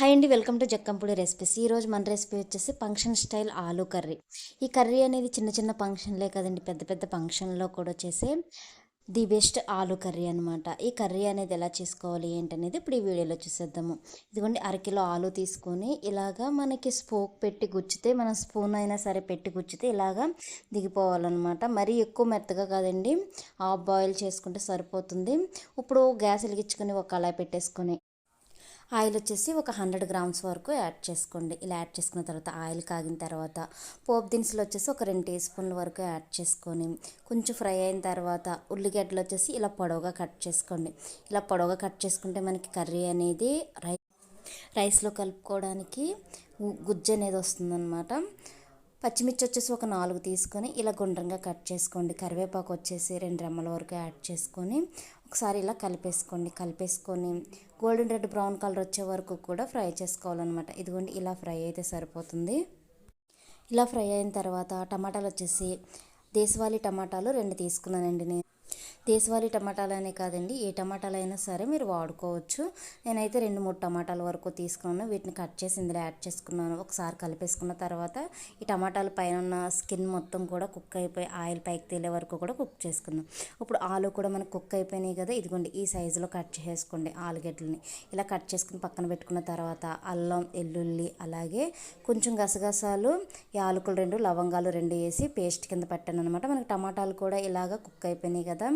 Hi అండి, welcome to Jakkampudi recipes. ఈరోజు మన రెసిపీ వచ్చేసి ఫంక్షన్ స్టైల్ ఆలూ కర్రీ. ఈ కర్రీ అనేది చిన్న చిన్న ఫంక్షన్లే కదండి, పెద్ద పెద్ద ఫంక్షన్లో కూడా చేసే ది బెస్ట్ ఆలూ కర్రీ అనమాట. ఈ కర్రీ అనేది ఎలా చేసుకోవాలి ఏంటనేది ఇప్పుడు ఈ వీడియోలో చూసేద్దాము. ఇదిగోండి, అరకిలో ఆలూ తీసుకొని ఇలాగా మనకి స్పోక్ పెట్టి గుచ్చితే, మనం స్పూన్ అయినా సరే పెట్టి గుచ్చితే ఇలాగా దిగిపోవాలన్నమాట. మరీ ఎక్కువ మెత్తగా కాదండి, హాఫ్ బాయిల్ చేసుకుంటే సరిపోతుంది. ఇప్పుడు గ్యాస్ వెలిగించుకొని ఒక కళాయి పెట్టేసుకొని ఆయిల్ వచ్చేసి ఒక 100 గ్రామ్స్ వరకు యాడ్ చేసుకోండి. ఇలా యాడ్ చేసుకున్న తర్వాత ఆయిల్ కాగిన తర్వాత పోపు దినుసులు వచ్చేసి ఒక 2 టీ స్పూన్ల వరకు యాడ్ చేసుకొని కొంచెం ఫ్రై అయిన తర్వాత ఉల్లిగడ్డలు వచ్చేసి ఇలా పొడవుగా కట్ చేసుకోండి. ఇలా పొడవుగా కట్ చేసుకుంటే మనకి కర్రీ అనేది రైస్లో కలుపుకోవడానికి గుజ్జు అనేది వస్తుందన్నమాట. పచ్చిమిర్చి వచ్చేసి ఒక 4 తీసుకొని ఇలా గుండ్రంగా కట్ చేసుకోండి. కరివేపాకు వచ్చేసి 2 రెమ్మల వరకు యాడ్ చేసుకొని ఒకసారి ఇలా కలిపేసుకొని గోల్డెన్ రెడ్ బ్రౌన్ కలర్ వచ్చే వరకు కూడా ఫ్రై చేసుకోవాలన్నమాట. ఇదిగోండి, ఇలా ఫ్రై అయితే సరిపోతుంది. ఇలా ఫ్రై అయిన తర్వాత టమాటాలు వచ్చేసి దేశవాళీ టమాటాలు 2 తీసుకున్నానండి. దేశవాళీ టమాటాలనే కాదండి, ఏ టమాటాలు అయినా సరే మీరు వాడుకోవచ్చు. నేనైతే 2-3 టమాటాల వరకు తీసుకున్నాను. వీటిని కట్ చేసి ఇందులో యాడ్ చేసుకున్నాను. ఒకసారి కలిపేసుకున్న తర్వాత ఈ టమాటాల పైన ఉన్న స్కిన్ మొత్తం కూడా కుక్ అయిపోయి ఆయిల్ పైకి తేలే వరకు కూడా కుక్ చేసుకుందాం. ఇప్పుడు ఆలు కూడా మనకు కుక్ అయిపోయినాయి కదా, ఇదిగోండి ఈ సైజులో కట్ చేసుకోండి. ఆలుగడ్డలని ఇలా కట్ చేసుకుని పక్కన పెట్టుకున్న తర్వాత అల్లం, వెల్లుల్లి, అలాగే కొంచెం గసగసాలు, యాలకులు 2, లవంగాలు 2 వేసి పేస్ట్ కింద పెట్టాను అనమాట. మనకి టమాటాలు కూడా ఇలాగ కుక్ అయిపోయినాయి కదా.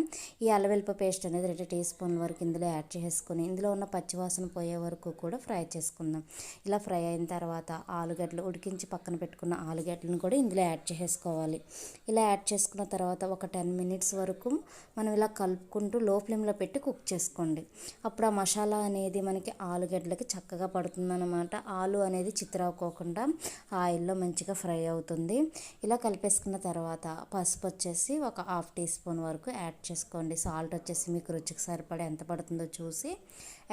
ఈ అల్లం వెల్లుల్లి పేస్ట్ అనేది 2 టీ స్పూన్ల వరకు ఇందులో యాడ్ చేసుకొని ఇందులో ఉన్న పచ్చివాసన పోయే వరకు కూడా ఫ్రై చేసుకుందాం. ఇలా ఫ్రై అయిన తర్వాత ఆలుగడ్డలు ఉడికించి పక్కన పెట్టుకున్న ఆలుగడ్డలను కూడా ఇందులో యాడ్ చేసుకోవాలి. ఇలా యాడ్ చేసుకున్న తర్వాత ఒక 10 మినిట్స్ వరకు మనం ఇలా కలుపుకుంటూ లో ఫ్లేమ్లో పెట్టి కుక్ చేసుకోండి. అప్పుడు ఆ మసాలా అనేది మనకి ఆలుగడ్డలకి చక్కగా పడుతుందన్నమాట. ఆలు అనేది చిత్రవుకోకుండా ఆయిల్లో మంచిగా ఫ్రై అవుతుంది. ఇలా కలిపేసుకున్న తర్వాత పసుపు వచ్చేసి ఒక 1/2 టీ స్పూన్ వరకు యాడ్ చేసుకోండి. సాల్ట్ వచ్చేసి మీకు రుచికి సరిపడా ఎంత పడుతుందో చూసి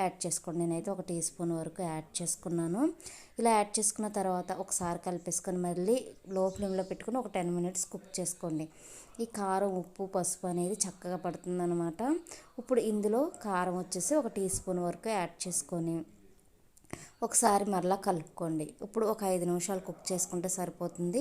యాడ్ చేసుకోండి. నేనైతే 1 టీ స్పూన్ వరకు యాడ్ చేసుకున్నాను. ఇలా యాడ్ చేసుకున్న తర్వాత ఒకసారి కలిపేసుకొని మళ్ళీ లో ఫ్లేమ్లో పెట్టుకొని ఒక 10 మినిట్స్ కుక్ చేసుకోండి. ఈ కారం, ఉప్పు, పసుపు అనేది చక్కగా పడుతుందన్నమాట. ఇప్పుడు ఇందులో కారం వచ్చేసి 1 టీ స్పూన్ వరకు యాడ్ చేసుకొని ఒకసారి మరలా కలుపుకోండి. ఇప్పుడు ఒక 5 నిమిషాలు కుక్ చేసుకుంటే సరిపోతుంది.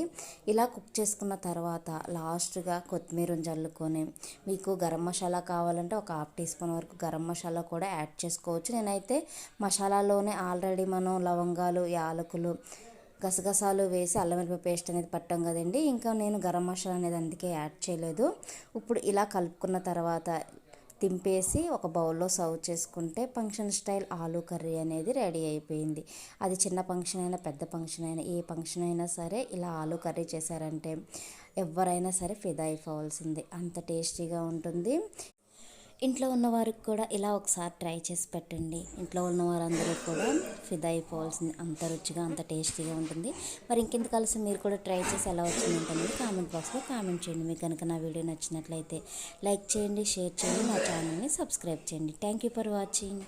ఇలా కుక్ చేసుకున్న తర్వాత లాస్ట్గా కొత్తిమీర జల్లుకొని మీకు గరం మసాలా కావాలంటే ఒక 1/2 టీ స్పూన్ వరకు గరం మసాలా కూడా యాడ్ చేసుకోవచ్చు. నేనైతే మసాలాలోనే ఆల్రెడీ మనం లవంగాలు, యాలకులు, గసగసాలు వేసి అల్లం వెల్లుల్లి పేస్ట్ అనేది పట్టాం కదండి, ఇంకా నేను గరం మసాలా అనేది అందుకే యాడ్ చేయలేదు. ఇప్పుడు ఇలా కలుపుకున్న తర్వాత తింపేసి ఒక బౌల్లో సర్వ్ చేసుకుంటే ఫంక్షన్ స్టైల్ ఆలూ కర్రీ అనేది రెడీ అయిపోయింది. అది చిన్న ఫంక్షన్ అయినా పెద్ద ఫంక్షన్ అయినా ఏ ఫంక్షన్ అయినా సరే ఇలా ఆలూ కర్రీ చేశారంటే ఎవరైనా సరే ఫిదా అయిపోవాల్సిందే, అంత టేస్టీగా ఉంటుంది. ఇంట్లో ఉన్నవారికి కూడా ఇలా ఒకసారి ట్రై చేసి పెట్టండి. ఇంట్లో ఉన్న వారందరూ కూడా ఫిదా అయిపోవాల్సింది, అంత రుచిగా అంత టేస్టీగా ఉంటుంది. మరి ఇంకెందుకు కలిసి మీరు కూడా ట్రై చేసి ఎలా వచ్చిందంటే కామెంట్ బాక్స్లో కామెంట్ చేయండి. మీకు కనుక నా వీడియో నచ్చినట్లయితే లైక్ చేయండి, షేర్ చేయండి, నా ఛానల్ని సబ్స్క్రైబ్ చేయండి. Thank you for watching.